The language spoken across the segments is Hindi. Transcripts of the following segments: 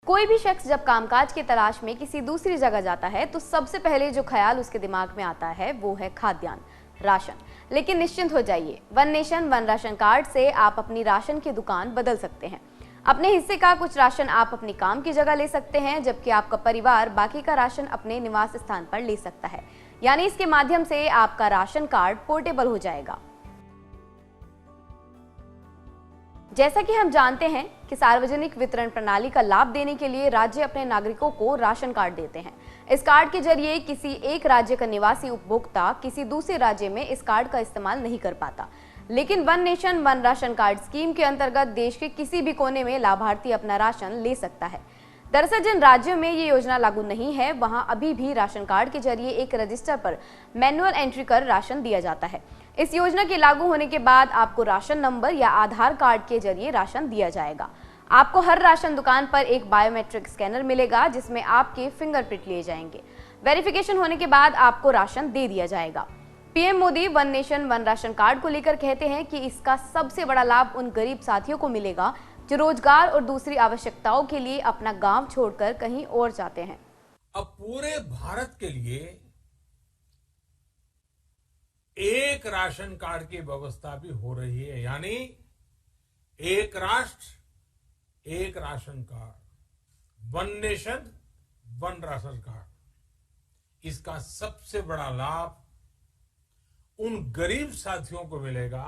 कोई भी शख्स जब कामकाज की तलाश में किसी दूसरी जगह जाता है तो सबसे पहले जो ख्याल उसके दिमाग में आता है वो है खाद्यान्न, राशन। लेकिन निश्चिंत हो जाइए, one nation one ration card से आप अपनी राशन की दुकान बदल सकते हैं। अपने हिस्से का कुछ राशन आप अपनी काम की जगह ले सकते हैं, जबकि आपका परिवार बाकी का राशन अपने निवास स्थान पर ले सकता है। यानी इसके माध्यम से आपका राशन कार्ड पोर्टेबल हो जाएगा। जैसा कि हम जानते हैं कि सार्वजनिक वितरण प्रणाली का लाभ देने के लिए राज्य अपने नागरिकों को राशन कार्ड देते हैं। इस कार्ड के जरिए किसी एक राज्य का निवासी उपभोक्ता किसी दूसरे राज्य में इस कार्ड का इस्तेमाल नहीं कर पाता। लेकिन one nation one ration card scheme के अंतर्गत देश के किसी भी कोने में लाभार्थी अपना राशन ले सकता है। दरअसल जिन राज्यों में ये योजना लागू नहीं है, वहां अभी भी राशन कार्ड के जरिए एक रजिस्टर पर मैनुअल एंट्री कर राशन दिया जाता है। इस योजना के लागू होने के बाद आपको राशन नंबर या आधार कार्ड के जरिए राशन दिया जाएगा। आपको हर राशन दुकान पर एक बायोमेट्रिक स्कैनर मिलेगा, जिसमें आपके फिंगरप्रिंट लिए जाएंगे। वेरिफिकेशन होने के बाद आपको राशन दे दिया जाएगा। PM Modi one nation one ration card को लेकर कहते हैं कि इसका सबसे बड़ा लाभ उन गरीब साथियों को मिलेगा जो रोजगार और दूसरी आवश्यकताओं के लिए अपना गांव छोड़कर कहीं और जाते हैं। अब पूरे भारत के लिए एक राशन कार्ड की व्यवस्था भी हो रही है, यानी एक राष्ट्र एक ration card, one nation one ration card. इसका सबसे बड़ा लाभ उन गरीब साथियों को मिलेगा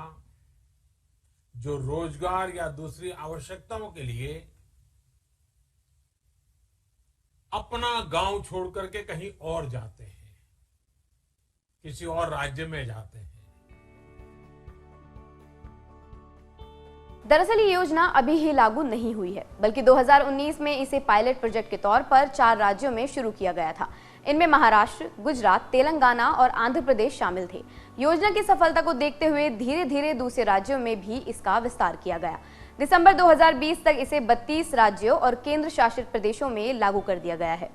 जो रोजगार या दूसरी आवश्यकताओं के लिए अपना गांव छोड़ करके कहीं और जाते हैं, किसी और राज्य में जाते हैं। दरअसल ये योजना अभी ही लागू नहीं हुई है, बल्कि 2019 में इसे पायलट प्रोजेक्ट के तौर पर 4 राज्यों में शुरू किया गया था। इनमें महाराष्ट्र, गुजरात, तेलंगाना और आंध्र प्रदेश शामिल थे। योजना की सफलता को देखते हुए धीरे धीरे दूसरे राज्यों में भी इसका विस्तार किया गया। दिसंबर 2020 तक इसे 32 राज्यों और केंद्र शासित प्रदेशों में लागू कर दिया गया है।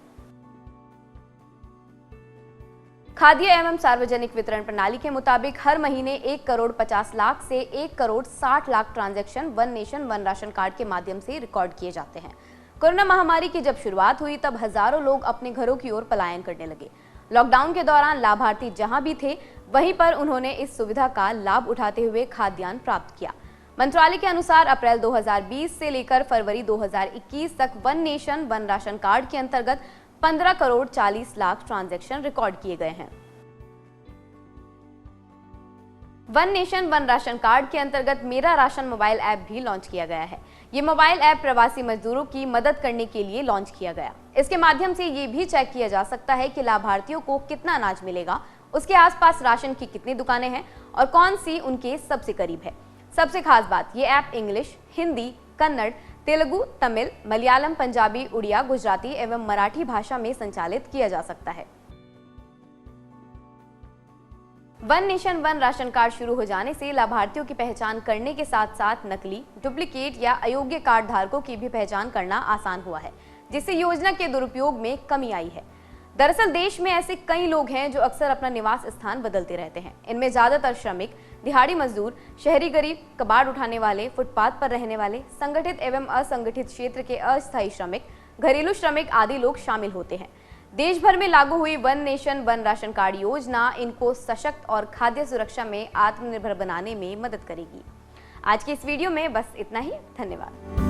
खाद्य एवं सार्वजनिक वितरण प्रणाली के मुताबिक हर महीने 1,50,00,000 से 1,60,00,000 transaction one nation one ration card के माध्यम से रिकॉर्ड किए जाते हैं। कोरोना महामारी की जब शुरुआत हुई तब हजारों लोग अपने घरों की ओर पलायन करने लगे। लॉकडाउन के दौरान लाभार्थी जहां भी थे वहीं पर उन्होंने इस सुविधा का लाभ उठाते हुए खाद्यान्न प्राप्त किया। मंत्रालय के अनुसार अप्रैल 2020 से लेकर फरवरी 2021 तक one nation one ration card के अंतर्गत 15,40,00,000 ट्रांजैक्शन रिकॉर्ड किए गए हैं। One nation one ration card के अंतर्गत मेरा राशन मोबाइल ऐप भी लॉन्च किया गया है। ये मोबाइल ऐप प्रवासी मजदूरों की मदद करने के लिए लॉन्च किया गया। इसके माध्यम से ये भी चेक किया जा सकता है कि लाभार्थियों को कितना अनाज मिलेगा, उसके आसपास राशन की कितनी दुकानें हैं और कौन सी उनके सबसे करीब है। सबसे खास बात, ये ऐप इंग्लिश, हिंदी, कन्नड़, तेलुगु, तमिल, मलयालम, पंजाबी, उड़िया, गुजराती एवं मराठी भाषा में संचालित किया जा सकता है। One nation one ration card शुरू हो जाने से लाभार्थियों की पहचान करने के साथ साथ नकली, डुप्लीकेट या अयोग्य कार्ड धारकों की भी पहचान करना आसान हुआ है, जिससे योजना के दुरुपयोग में कमी आई है। दरअसल देश में ऐसे कई लोग हैं जो अक्सर अपना निवास स्थान बदलते रहते हैं। इनमें ज्यादातर श्रमिक, दिहाड़ी मजदूर, शहरी गरीब, कबाड़ उठाने वाले, फुटपाथ पर रहने वाले, संगठित एवं असंगठित क्षेत्र के अस्थायी श्रमिक, घरेलू श्रमिक आदि लोग शामिल होते हैं। देश भर में लागू हुई one nation one ration card योजना इनको सशक्त और खाद्य सुरक्षा में आत्मनिर्भर बनाने में मदद करेगी। आज की इस वीडियो में बस इतना ही। धन्यवाद।